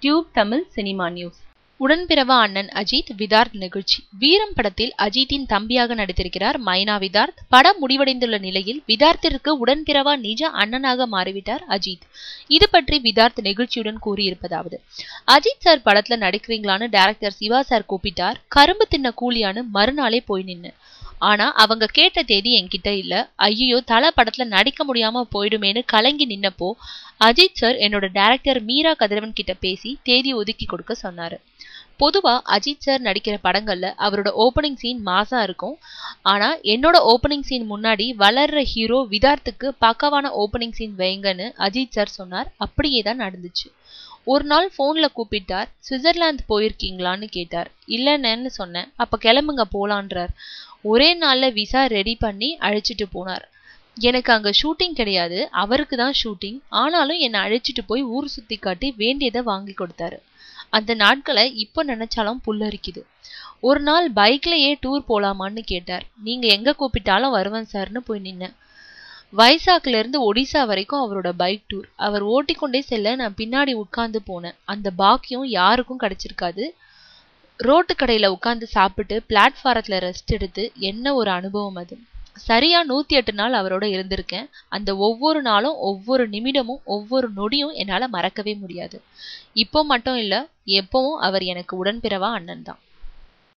Tube Tamil cinema news. உடன்பிறவா அண்ணன் அஜித் விதார்த் நிகழ்ச்சி. வீரம் படத்தில் அஜித்தின் தம்பியாக நடித்திருக்கிறார் மைனா விதார்த். படம் முடிவடைந்துள்ள நிலையில் விதார்த்திற்கு உடன்பிறவா நிஜ அண்ணனாக மாறிவிட்டார் அஜித். இது பற்றி விதார்த் நிகழ்ச்சியுடன் கூறியிருப்பதாவது: அஜித் சார் படத்துல நடிக்கிறீங்களான்னு டைரக்டர் சிவா சார் கூப்பிட்டார். கரும்பு தின்ன கூலியான்னு மறுநாளே போய் நின்னு. ஆனா அவங்க கேட்ட தேதி என்கிட்ட இல்ல. ஐயோ, தல படத்துல நடிக்க முடியாம போயிடுமேன்னு கலங்கி நின்னப்போ அஜித் சார் என்னோட டைரக்டர் மீரா கதிரவன் கிட்ட பேசி தேதி ஒதுக்கி கொடுக்க சொன்னாரு. பொதுவா அஜித் சார் நடிக்கிற படங்கள்ல அவரோட ஓப்பனிங் சீன் மாசா இருக்கும். ஆனா என்னோட ஓப்பனிங் சீன் முன்னாடி வளர்ற ஹீரோ விதார்த்துக்கு பக்காவான ஓப்பனிங் சீன் வைங்கன்னு அஜித் சார் சொன்னார். அப்படியே தான் நடந்துச்சு. ஒரு நாள் போன்ல கூப்பிட்டார். சுவிட்சர்லாந்து போயிருக்கீங்களான்னு கேட்டார். இல்லன்னு சொன்னேன். அப்ப கிளம்புங்க போலான்றார். ஒரே நாள்ல விசா ரெடி பண்ணி அழைச்சிட்டு போனார். எனக்கு அங்க ஷூட்டிங் கிடையாது, அவருக்கு தான் ஷூட்டிங். ஆனாலும் என்னை அழைச்சிட்டு போய் ஊர் சுத்தி காட்டி வேண்டியதை வாங்கி கொடுத்தாரு. அந்த நாட்களை இப்போ நினைச்சாலும் புல்லரிக்குது. ஒரு நாள் பைக்லயே டூர் போலாமான்னு கேட்டார். நீங்க எங்க கூப்பிட்டாலும் வருவேன் சார்னு போய் நின்னேன். வைசாக்ல இருந்து ஒடிசா வரைக்கும் அவரோட பைக் டூர். அவர் ஓட்டிக்கொண்டே செல்ல நான் பின்னாடி உட்கார்ந்து போனேன். அந்த பாக்கியம் யாருக்கும் கிடைச்சிருக்காது. ரோட்டு கடையில உட்கார்ந்து சாப்பிட்டு பிளாட்ஃபாரத்துல ரெஸ்ட் எடுத்து என்ன ஒரு அனுபவம் அது. சரியா 108 நாள் அவரோட இருந்திருக்கேன். அந்த ஒவ்வொரு நாளும், ஒவ்வொரு நிமிடமும், ஒவ்வொரு நொடியும் என்னால மறக்கவே முடியாது. இப்போ மட்டும் இல்ல, எப்பவும் அவர் எனக்கு உடன்பிறவா அண்ணன் தான்.